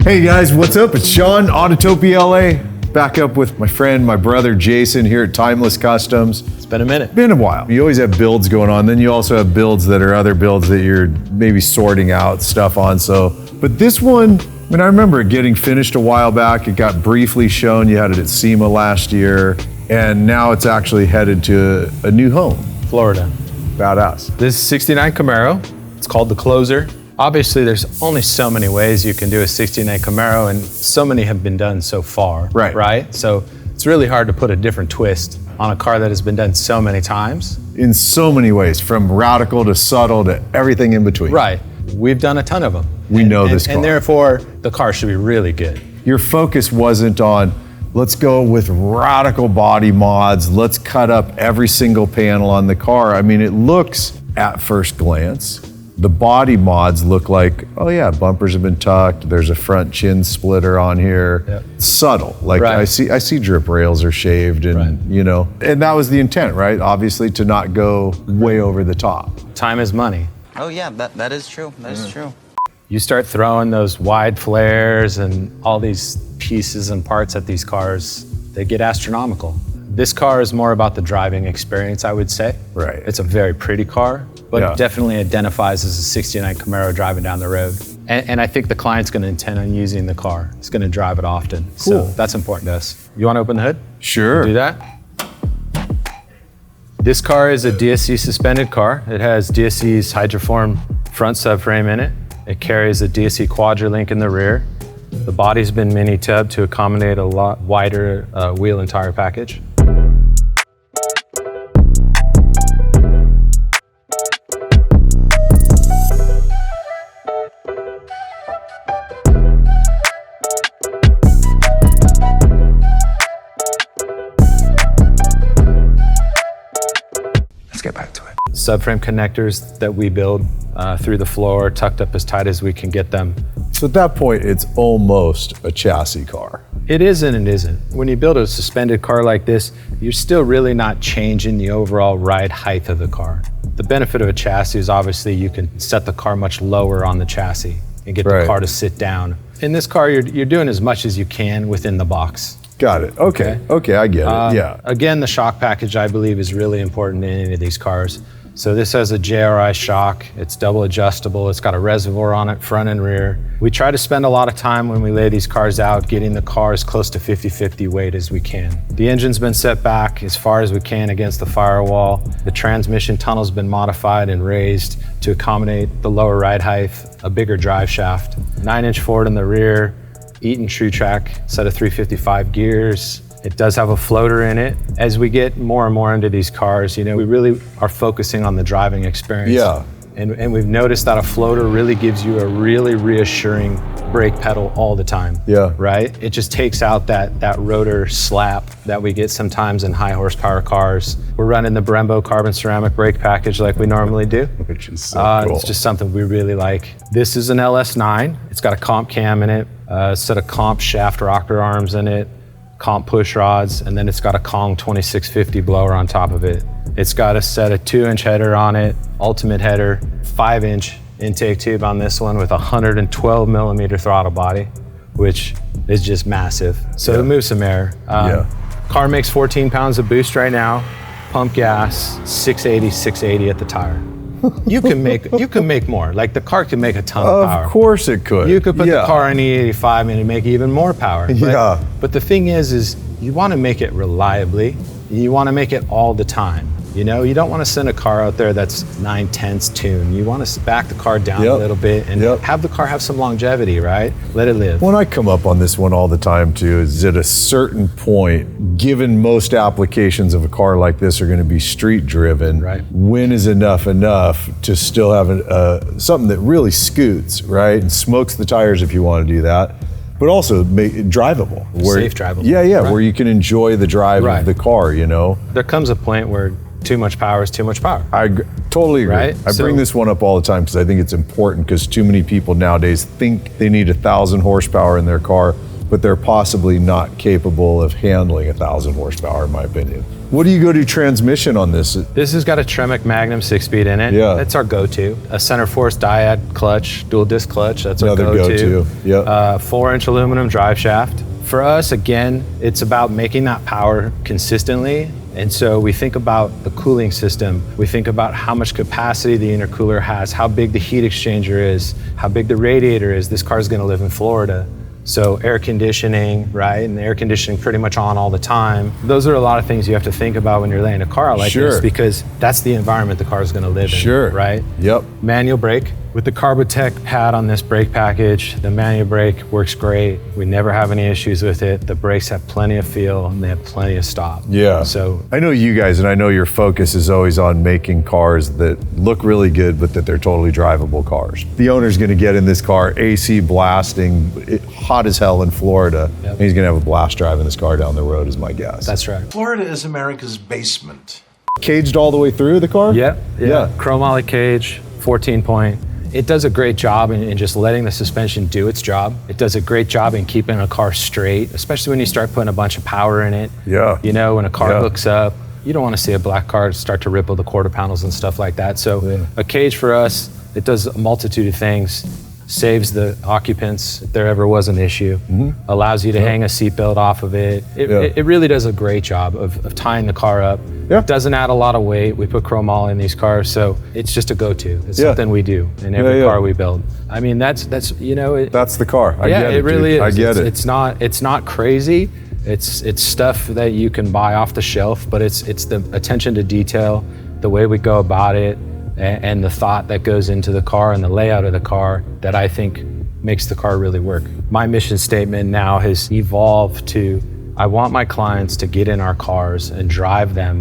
Hey guys, what's up? It's Sean, Autotopia LA. Back up with my friend, my brother Jason here at Timeless Kustoms. It's been a minute. Been a while. You always have builds going on, then you also have builds that are other builds that you're maybe sorting out stuff on. But this one, I mean, I remember it getting finished a while back. It got briefly shown. You had it at SEMA last year, and now it's actually headed to a new home. Florida. Badass. This is 69 Camaro. It's called the Closer. Obviously, there's only so many ways you can do a 69 Camaro, and so many have been done so far, right? So it's really hard to put a different twist on a car that has been done so many times. In so many ways, from radical to subtle to everything in between. Right. We've done a ton of them. We know this car. And therefore, the car should be really good. Your focus wasn't on, let's go with radical body mods, let's cut up every single panel on the car. I mean, it looks, at first glance, the body mods look like, oh yeah, bumpers have been tucked, there's a front chin splitter on here. Yep. Subtle, like I see drip rails are shaved and you know, and that was the intent, right? Obviously to not go way over the top. Time is money. Oh yeah, that is true, that is true. You start throwing those wide flares and all these pieces and parts at these cars, they get astronomical. This car is more about the driving experience, I would say. Right. It's a very pretty car, but definitely identifies as a 69 Camaro driving down the road. And I think the client's gonna intend on using the car. It's gonna drive it often. Cool. So that's important to us. You wanna open the hood? Sure. Do that. This car is a DSC suspended car. It has DSC's hydroform front subframe in it. It carries a DSC Quadrolink in the rear. The body's been mini-tubbed to accommodate a lot wider wheel and tire package. Get back to it. Subframe connectors that we build through the floor, tucked up as tight as we can get them. So at that point, it's almost a chassis car. It is and it isn't. When you build a suspended car like this, you're still really not changing the overall ride height of the car. The benefit of a chassis is obviously you can set the car much lower on the chassis and get the car to sit down. In this car, you're doing as much as you can within the box. Got it. Okay, I get it. Yeah. Again, the shock package, I believe, is really important in any of these cars. So this has a JRI shock. It's double adjustable. It's got a reservoir on it, front and rear. We try to spend a lot of time when we lay these cars out getting the car as close to 50-50 weight as we can. The engine's been set back as far as we can against the firewall. The transmission tunnel's been modified and raised to accommodate the lower ride height, a bigger drive shaft. 9-inch Ford in the rear, Eaton True Track set of 355 gears. It does have a floater in it. As we get more and more into these cars, you know, we really are focusing on the driving experience. Yeah. And we've noticed that a floater really gives you a really reassuring brake pedal all the time. Yeah. Right? It just takes out that rotor slap that we get sometimes in high horsepower cars. We're running the Brembo carbon ceramic brake package like we normally do. Which is so cool. It's just something we really like. This is an LS9. It's got a comp cam in it, a set of comp shaft rocker arms in it, comp push rods, and then it's got a Kong 2650 blower on top of it. It's got a set of 2-inch header on it, ultimate header, 5-inch intake tube on this one with a 112 millimeter throttle body, which is just massive. So to move some air. Car makes 14 pounds of boost right now, pump gas, 680 at the tire. You can make more. Like the car can make a ton of power. Of course it could. You could put the car in E85 and it'd make even more power. But the thing is you want to make it reliably. You want to make it all the time. You know, you don't want to send a car out there that's 9/10 tune. You want to back the car down a little bit and have the car have some longevity, right? Let it live. When I come up on this one all the time too, is at a certain point, given most applications of a car like this are going to be street driven, when is enough to still have something that really scoots, right? And smokes the tires if you want to do that, but also make it drivable. Safe drivable. Yeah, where you can enjoy the drive of the car, you know? There comes a point where too much power is too much power. I totally agree. Right? I bring this one up all the time because I think it's important, because too many people nowadays think they need 1,000 horsepower in their car, but they're possibly not capable of handling 1,000 horsepower, in my opinion. What do you go to transmission on this? This has got a Tremec Magnum 6-speed in it. Yeah. That's our go-to. A center force diad clutch, dual disc clutch, that's our Another go-to. Yep. 4-inch aluminum drive shaft. For us, again, it's about making that power consistently. And so we think about the cooling system. We think about how much capacity the intercooler has, how big the heat exchanger is, how big the radiator is. This car is going to live in Florida. So air conditioning, right? And the air conditioning pretty much on all the time. Those are a lot of things you have to think about when you're laying a car out like this, because that's the environment the car is going to live in, right? Yep. Manual brake. With the Carbotech pad on this brake package, the manual brake works great. We never have any issues with it. The brakes have plenty of feel and they have plenty of stop. Yeah. So I know you guys, and I know your focus is always on making cars that look really good, but that they're totally drivable cars. The owner's going to get in this car, AC blasting, hot as hell in Florida, and he's going to have a blast driving this car down the road, is my guess. That's right. Florida is America's basement. Caged all the way through the car? Yeah. Chrome ollie cage, 14-point. It does a great job in just letting the suspension do its job. It does a great job in keeping a car straight, especially when you start putting a bunch of power in it. Yeah. You know, when a car hooks up, you don't want to see a black car start to ripple the quarter panels and stuff like that. So a cage for us, it does a multitude of things. Saves the occupants if there ever was an issue, allows you to hang a seatbelt off of it. It really does a great job of tying the car up. It doesn't add a lot of weight. We put chrome all in these cars, so it's just a go-to. It's something we do in every car we build. I mean, that's you know. That's the car. I get it, it really dude. is. I get it. It's not crazy. It's stuff that you can buy off the shelf, but it's the attention to detail, the way we go about it, and the thought that goes into the car and the layout of the car that I think makes the car really work. My mission statement now has evolved to, I want my clients to get in our cars and drive them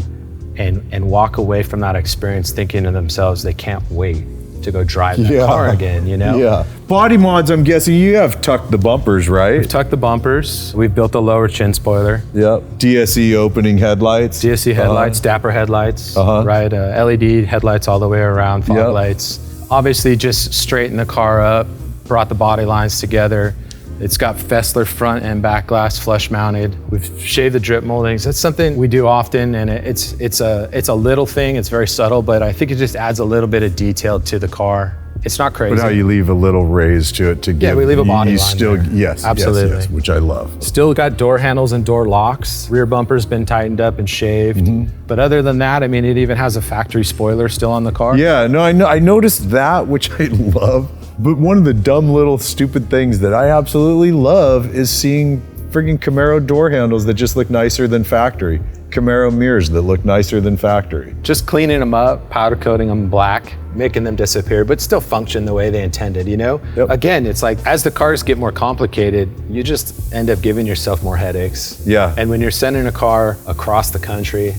and walk away from that experience thinking to themselves they can't wait to go drive that car again, you know? Yeah. Body mods, I'm guessing you have tucked the bumpers, right? We've tucked the bumpers. We've built a lower chin spoiler. Yep. DSE opening headlights. DSE headlights, Dapper headlights, right? LED headlights all the way around, fog lights. Obviously just straightened the car up, brought the body lines together. It's got Fessler front and back glass flush mounted. We've shaved the drip moldings. That's something we do often, and it's a little thing. It's very subtle, but I think it just adds a little bit of detail to the car. It's not crazy. But how you leave a little raise to it to give. Yeah, we leave a body line still, there. Yes, absolutely. Yes, which I love. Still got door handles and door locks. Rear bumper's been tightened up and shaved. But other than that, I mean, it even has a factory spoiler still on the car. Yeah, no, I noticed that, which I love. But one of the dumb little stupid things that I absolutely love is seeing friggin' Camaro door handles that just look nicer than factory. Camaro mirrors that look nicer than factory. Just cleaning them up, powder coating them black, making them disappear, but still function the way they intended, you know? Again, it's like, as the cars get more complicated, you just end up giving yourself more headaches. Yeah. And when you're sending a car across the country,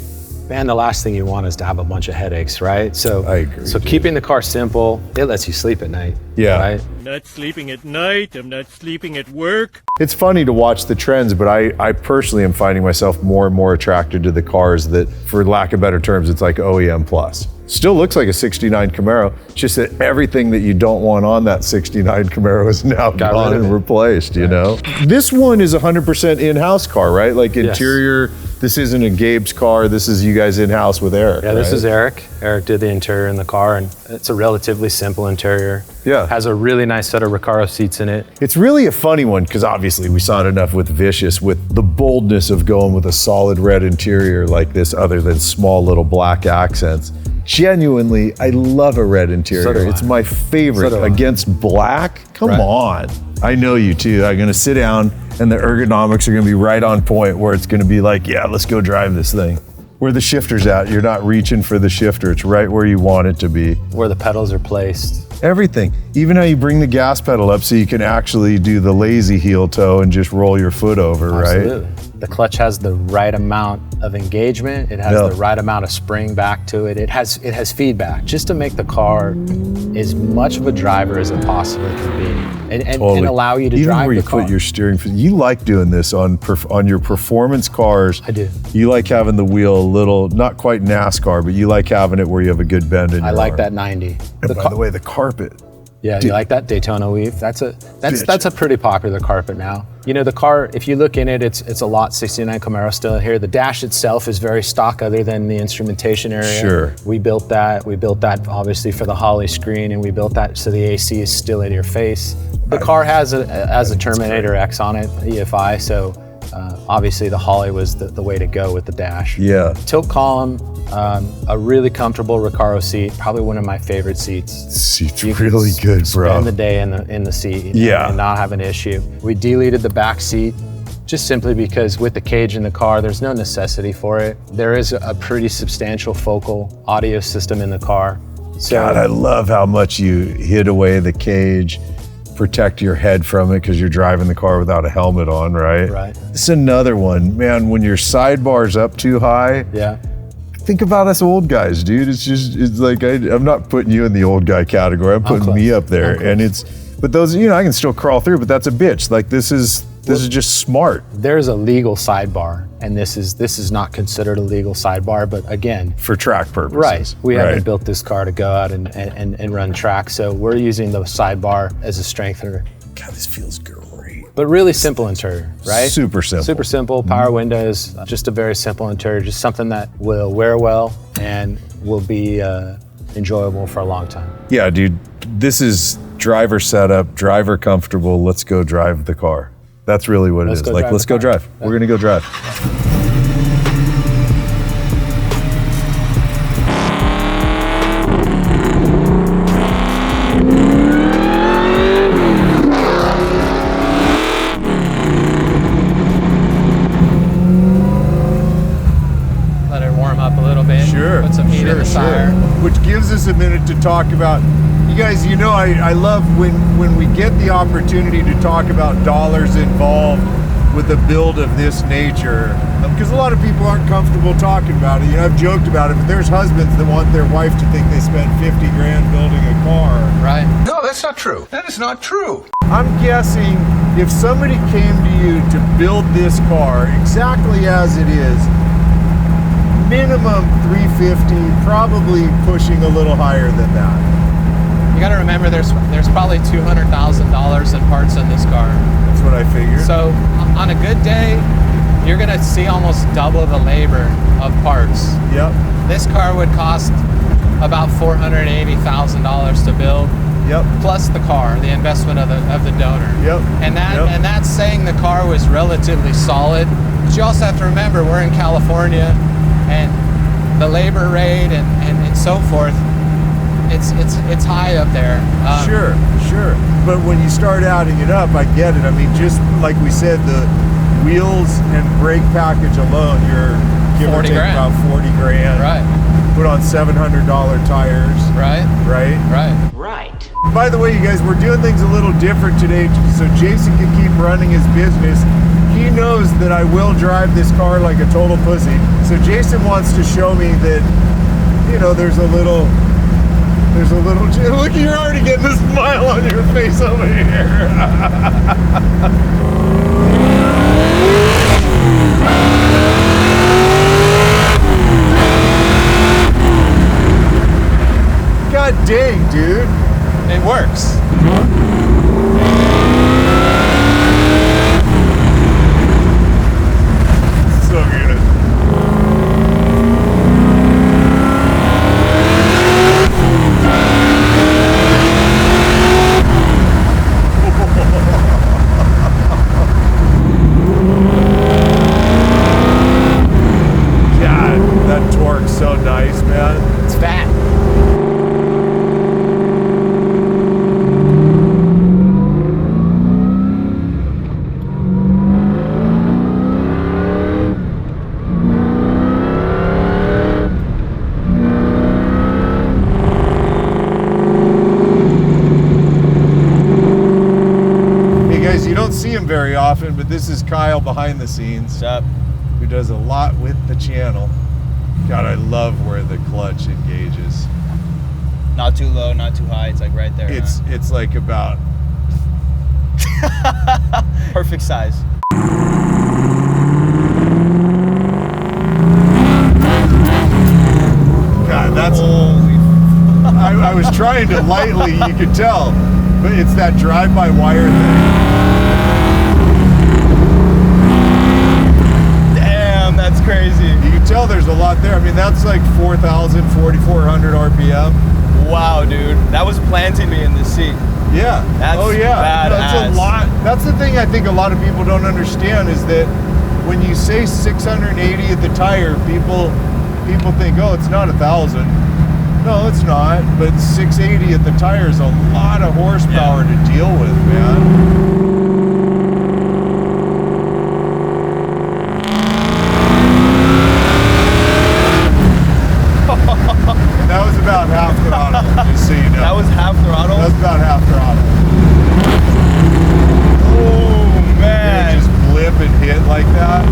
man, the last thing you want is to have a bunch of headaches, right? So, I agree, so keeping the car simple, it lets you sleep at night. Yeah. Right? I'm not sleeping at night. I'm not sleeping at work. It's funny to watch the trends, but I personally am finding myself more and more attracted to the cars that, for lack of better terms, it's like OEM plus. Still looks like a 69 Camaro, it's just that everything that you don't want on that 69 Camaro is now gone and replaced, you know? This one is 100% in-house car, right? Like interior, this isn't a Gabe's car, this is you guys in-house with Eric, Yeah, this is Eric. Eric did the interior in the car, and it's a relatively simple interior. Yeah. Has a really nice set of Recaro seats in it. It's really a funny one, because obviously we saw it enough with Vicious, with the boldness of going with a solid red interior like this, other than small little black accents. Genuinely, I love a red interior. So do I. It's my favorite. So do I. Against black? Come on. I know you too. I'm gonna sit down and the ergonomics are gonna be right on point where it's gonna be like, yeah, let's go drive this thing. where the shifter's at. You're not reaching for the shifter. It's right where you want it to be. Where the pedals are placed. Everything. Even how you bring the gas pedal up so you can actually do the lazy heel toe and just roll your foot over, right? Absolutely. The clutch has the right amount of engagement. It has the right amount of spring back to it. It has feedback just to make the car as much of a driver as it possibly can be, and allow you to even drive where you the car. put your steering. You like doing this on your performance cars. I do. You like having the wheel a little, not quite NASCAR, but you like having it where you have a good bend in your I like arm. that 90. And by the way, the carpet. Yeah, you like that Daytona weave? That's a pretty popular carpet now. You know, the car, if you look in it, it's a Lot 69 Camaro still here. The dash itself is very stock other than the instrumentation area. Sure. We built that. We built that obviously for the Holley screen, and we built that so the AC is still in your face. The car has a Terminator X on it, EFI, so obviously the Holley was the way to go with the dash. Yeah. Tilt column, a really comfortable Recaro seat, probably one of my favorite seats. Seat's really good, bro. Spend the day in the seat, Yeah. and not have an issue. We deleted the back seat just simply because with the cage in the car, there's no necessity for it. There is a pretty substantial focal audio system in the car. So God, I love how much you hid away the cage, protect your head from it because you're driving the car without a helmet on, right? Right. It's another one, man. When your sidebar's up too high, yeah. think about us old guys, dude. It's like I'm not putting you in the old guy category. I'm putting me up there, and but those, I can still crawl through, but that's a bitch. Like this is just smart. There's a legal sidebar, and this is not considered a legal sidebar, but again, for track purposes. Right. We haven't built this car to go out and run track, so we're using the sidebar as a strengthener. God, this feels great. But really simple interior, right? Super simple. Super simple, power windows, just a very simple interior, just something that will wear well and will be enjoyable for a long time. Yeah, dude, this is driver setup, driver comfortable, let's go drive the car. That's really what it is. Like, let's go drive. We're gonna go drive. Let it warm up a little bit. Sure. Put some heat in the tire. Which gives us a minute to talk about, you guys, I love when we get the opportunity to talk about dollars involved with a build of this nature, because a lot of people aren't comfortable talking about it. I've joked about it, but there's husbands that want their wife to think they spent 50 grand building a car. Right. No, that's not true. That is not true. I'm guessing if somebody came to you to build this car exactly as it is, minimum 350, probably pushing a little higher than that. You got to remember, there's probably $200,000 in parts in this car. That's what I figured. So on a good day, you're gonna see almost double the labor of parts. Yep. This car would cost about $480,000 to build. Yep. Plus the car, the investment of the donor. Yep. And that's saying the car was relatively solid. But you also have to remember, we're in California, and the labor rate and so forth, it's high up there. Sure. But when you start adding it up, I get it. I mean, just like we said, the wheels and brake package alone, you're give or take about 40 grand. Right. Put on $700 tires. Right. By the way, you guys, we're doing things a little different today, so Jason can keep running his business. He knows that I will drive this car like a total pussy. So Jason wants to show me that, there's a little, look, you're already getting a smile on your face over here. God dang, dude. It works. So good. God, that torque's so nice, man. It's fat. see him very often, but this is Kyle behind the scenes. What's up? Who does a lot with the channel. God, I love where the clutch engages. Not too low, not too high. It's like right there. It's like about perfect size. God, that's. I was trying to lightly, you could tell, but it's that drive-by-wire thing. Damn, that's crazy. You can tell there's a lot there. I mean, that's like 4,000, 4,400 RPM. Wow, dude. That was planting me in the seat. Yeah. That's badass. That's a lot. That's the thing I think a lot of people don't understand is that when you say 680 at the tire, people think, oh, it's not 1,000. No, it's not. But 680 at the tire is a lot of horsepower to deal with, man. And that was about half throttle, just so you know. That was half throttle? That was about half throttle. Oh, man. You just blip and hit like that.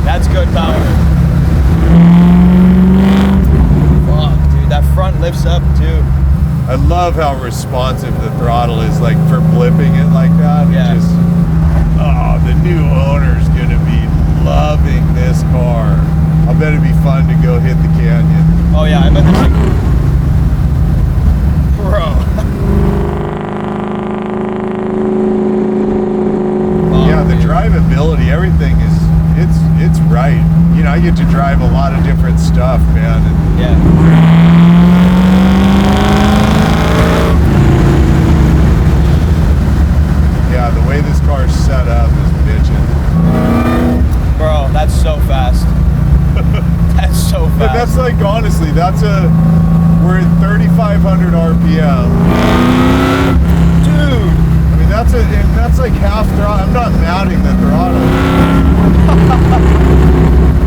That's good power. Fuck, dude, that front lifts up too. I love how responsive the throttle is, like for blipping it like that. Yeah. It just, oh, the new owner's gonna be loving this car. I bet it'd be fun to go hit the canyon. Oh yeah, I bet this thing... Bro. Yeah, the drivability, everything is, it's right. You know, I get to drive a lot of different stuff, man. And Yeah. yeah, the way this car's set up is bitchin'. Bro, that's so fast. That's so fast. But that's like, honestly, we're at 3,500 RPM. Dude. I mean, that's like half throttle. I'm not mounting the throttle.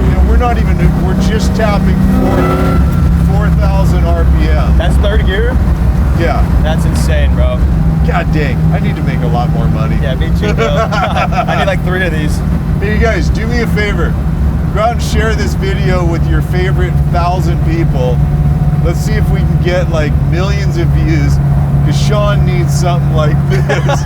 You know, we're just tapping 4,000 RPM. That's third gear? Yeah. That's insane, bro. God dang, I need to make a lot more money. Yeah, me too, bro. I need like 3 of these. Hey, you guys, do me a favor. Go out and share this video with your favorite 1,000 people. Let's see if we can get like millions of views, because Sean needs something like this.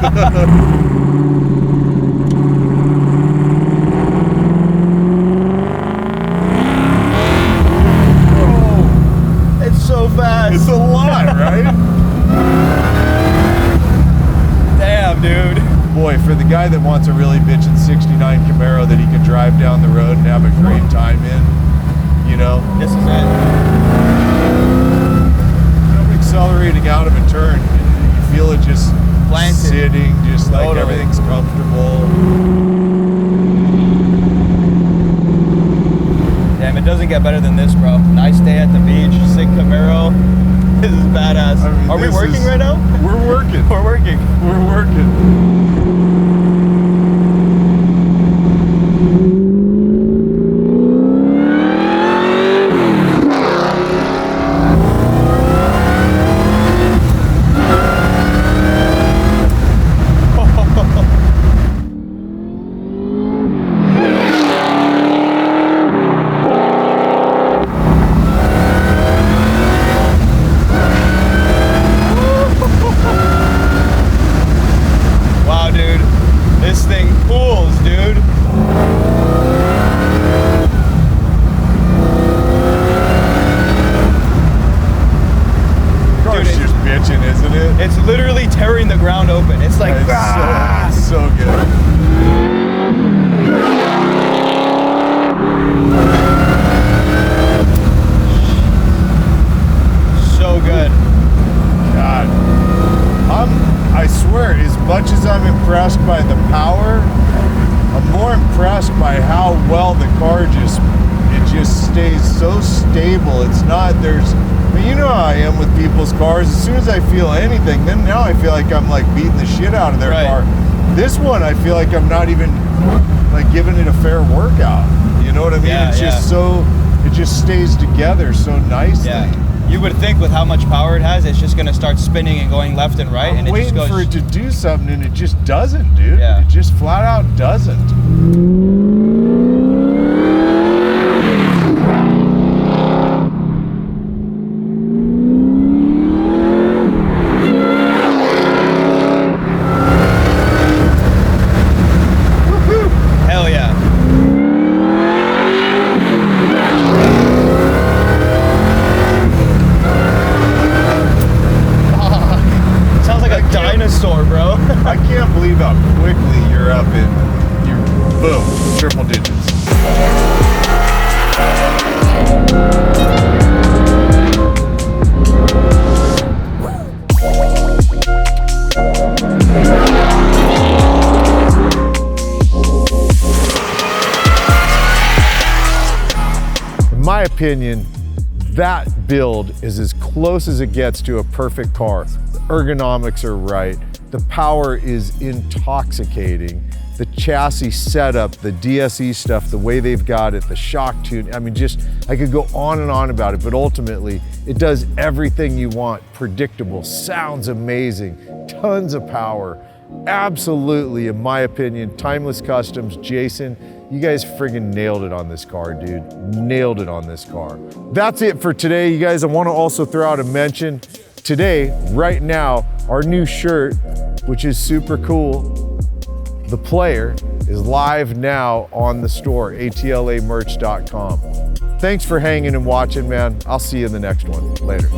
It's so fast. It's a lot, right? Damn, dude. Boy, for the guy that wants a really bitchin' 69 Camaro that he can drive down the road and have a great time in, you know? This is it. I'm accelerating out of a turn. You feel it just Planted. sitting, just like Totally. everything's comfortable. Damn, it doesn't get better than this, bro. Nice day at the beach, sick Camaro. This is badass. I mean, Are we this working is- right now? We're working. We're working. We're working. Wow, dude. This thing pulls, dude. Car's Dude, just bitching, isn't it? It's literally tearing the ground open. It's like, It's so good. so good. God. I swear, as much as I'm impressed by the power, I'm more impressed by how well the car just stays so stable. It's not, I mean, you know how I am with people's cars. As soon as I feel anything, then now I feel like I'm like beating the shit out of their Right. car. This one, I feel like I'm not even like giving it a fair workout. You know what I mean? Yeah, It's just just stays together so nicely. Yeah. You would think with how much power it has, it's just gonna start spinning and going left and right, and it waiting just goes. for it to do something, and it just doesn't, dude. Yeah. It just flat out doesn't. Hell yeah. Sounds like a dinosaur, bro. I can't believe how quickly you're up in your boom, triple digits. In my opinion, that build is as close as it gets to a perfect car. The ergonomics are right. The power is intoxicating. The chassis setup, the DSE stuff, the way they've got it, the shock tune, I mean, just, I could go on and on about it, but ultimately, it does everything you want. Predictable, sounds amazing, tons of power. Absolutely, in my opinion, Timeless Kustoms, Jason, you guys friggin' nailed it on this car, dude. Nailed it on this car. That's it for today, you guys. I want to also throw out a mention. Today, right now, our new shirt, which is super cool, The Player, is live now on the store, atlamerch.com. Thanks for hanging and watching, man. I'll see you in the next one. Later.